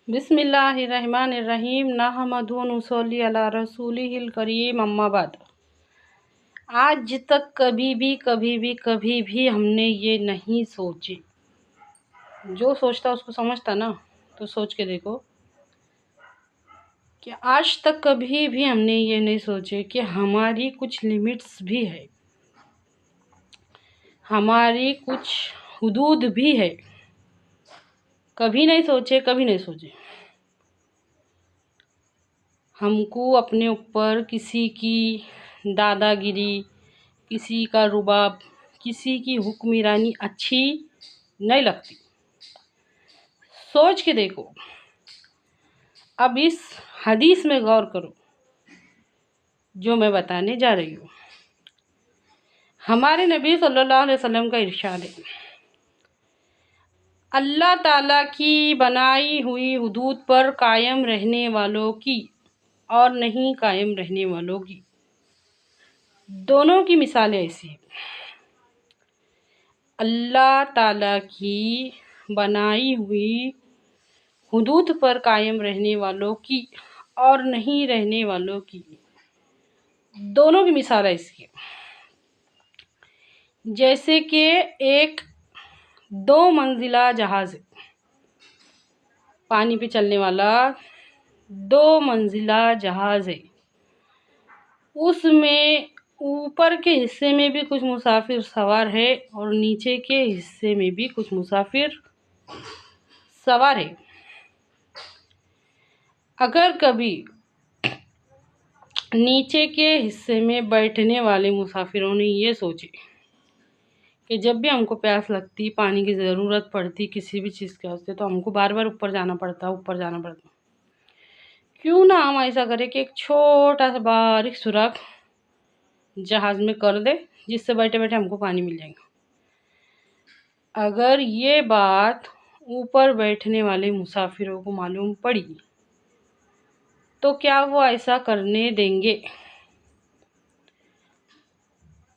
بسم اللہ الرحمن الرحیم نحمدہ و نصلی علی رسولہ الکریم اما بعد۔ آج تک کبھی بھی ہم نے یہ نہیں سوچی، جو سوچتا اس کو سمجھتا نا، تو سوچ کے دیکھو کہ آج تک کبھی بھی ہم نے یہ نہیں سوچے کہ ہماری کچھ لیمٹس بھی ہے، ہماری کچھ حدود بھی ہے۔ کبھی نہیں سوچے ہم کو اپنے اوپر کسی کی دادا گیری، کسی کا رباب، کسی کی حکمرانی اچھی نہیں لگتی۔ سوچ کے دیکھو، اب اس حدیث میں غور کرو جو میں بتانے جا رہی ہوں۔ ہمارے نبی صلی اللہ علیہ وسلم کا ارشاد ہے، اللہ تعالیٰ کی بنائی ہوئی حدود پر قائم رہنے والوں کی اور نہیں قائم رہنے والوں کی دونوں کی مثالیں ایسی ہیں۔ اللہ تعالیٰ کی بنائی ہوئی حدود پر قائم رہنے والوں کی اور نہیں رہنے والوں کی دونوں کی مثال ایسی ہے، جیسے کہ ایک 2 منزلہ جہاز ہے، پانی پہ چلنے والا 2 منزلہ جہاز ہے۔ اس میں اوپر کے حصے میں بھی کچھ مسافر سوار ہے اور نیچے کے حصے میں بھی کچھ مسافر سوار ہے۔ اگر کبھی نیچے کے حصے میں بیٹھنے والے مسافروں نے یہ سوچے کہ جب بھی ہم کو پیاس لگتی، پانی کی ضرورت پڑتی، کسی بھی چیز کے واسطے، تو ہم کو بار بار اوپر جانا پڑتا۔ کیوں نہ ہم ایسا کریں کہ ایک چھوٹا سا باریک سوراخ جہاز میں کر دے، جس سے بیٹھے بیٹھے ہم کو پانی مل جائے گا۔ اگر یہ بات اوپر بیٹھنے والے مسافروں کو معلوم پڑی تو کیا وہ ایسا کرنے دیں گے؟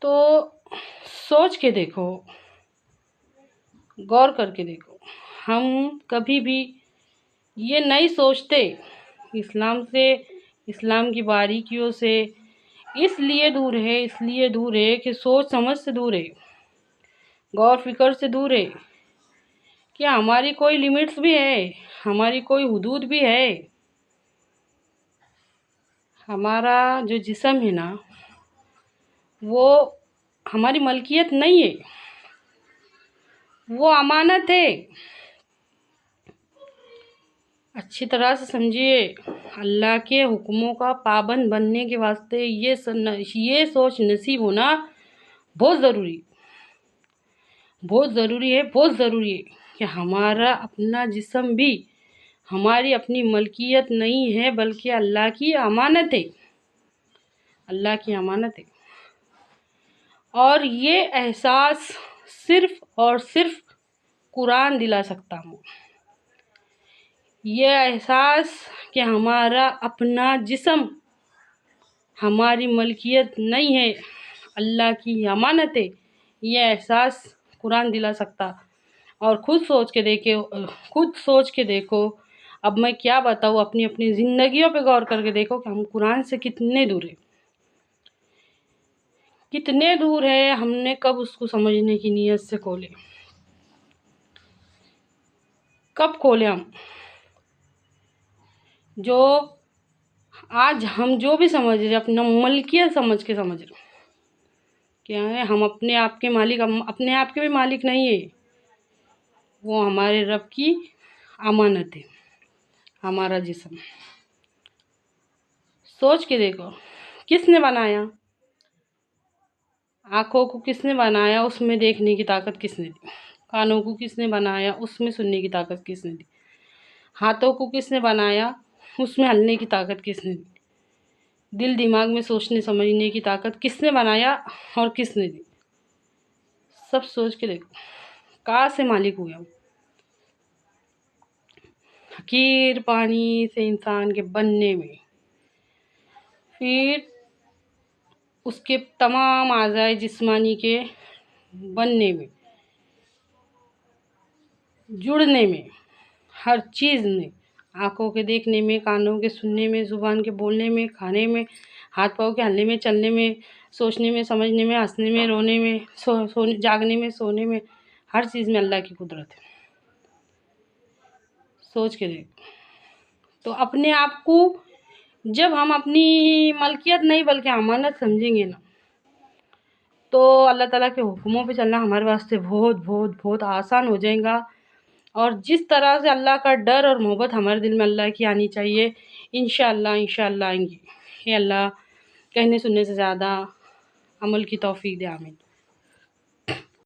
تو سوچ کے دیکھو، غور کر کے دیکھو۔ ہم کبھی بھی یہ نہیں سوچتے، اسلام کی باریکیوں سے اس لیے دور ہے کہ سوچ سمجھ سے دور ہے، غور فکر سے دور ہے کہ ہماری کوئی لیمٹس بھی ہے، ہماری کوئی حدود بھی ہے۔ ہمارا جو جسم ہے نا، وہ ہماری ملکیت نہیں ہے، وہ امانت ہے۔ اچھی طرح سے سمجھیے، اللہ کے حکموں کا پابند بننے کے واسطے یہ سوچ نصیب ہونا بہت ضروری ہے کہ ہمارا اپنا جسم بھی ہماری اپنی ملکیت نہیں ہے، بلکہ اللہ کی امانت ہے۔ اور یہ احساس صرف اور صرف قرآن دلا سکتا ہے۔ یہ احساس کہ ہمارا اپنا جسم ہماری ملکیت نہیں ہے، اللہ کی امانت ہے، یہ احساس قرآن دلا سکتا۔ اور خود سوچ کے دیکھو، اب میں کیا بتاؤں، اپنی زندگیوں پہ غور کر کے دیکھو کہ ہم قرآن سے کتنے دور ہے، ہم نے کب اس کو سمجھنے کی نیت سے کھولے، کب کھولے ہم؟ جو آج ہم جو بھی سمجھ رہے، اپنا ملکیت سمجھ رہے کیا ہے، ہم اپنے آپ کے مالک، ہم اپنے آپ کے بھی مالک نہیں ہے، وہ ہمارے رب کی امانت ہے، ہمارا جسم۔ سوچ کے دیکھو، کس نے بنایا؟ آنکھوں کو کس نے بنایا؟ اس میں دیکھنے کی طاقت کس نے دی؟ کانوں کو کس نے بنایا؟ اس میں سننے کی طاقت کس نے دی؟ ہاتھوں کو کس نے بنایا؟ اس میں ہلنے کی طاقت کس نے دی؟ دل دماغ میں سوچنے سمجھنے کی طاقت کس نے بنایا اور کس نے دی؟ سب سوچ کے دیکھو، کہاں سے مالک ہوئے ہم؟ حقیر پانی سے انسان کے بننے میں، پھر اس کے تمام اعضائے جسمانی کے بننے میں، جڑنے میں، ہر چیز میں آنکھوں کے دیکھنے میں، کانوں کے سننے میں، زبان کے بولنے میں، کھانے میں، ہاتھ پاؤں کے ہلنے میں، چلنے میں، سوچنے میں، سمجھنے میں، ہنسنے میں، رونے میں، جاگنے میں، سونے میں، ہر چیز میں اللہ کی قدرت ہے۔ سوچ کے دیکھ۔ تو اپنے آپ کو جب ہم اپنی ملکیت نہیں بلکہ امانت سمجھیں گے نا، تو اللہ تعالیٰ کے حکموں پہ چلنا ہمارے واسطے بہت بہت بہت آسان ہو جائے گا۔ اور جس طرح سے اللہ کا ڈر اور محبت ہمارے دل میں اللہ کی آنی چاہیے، انشاءاللہ آئیں گی۔ یہ اللہ کہنے سننے سے زیادہ عمل کی توفیق دے، آمین۔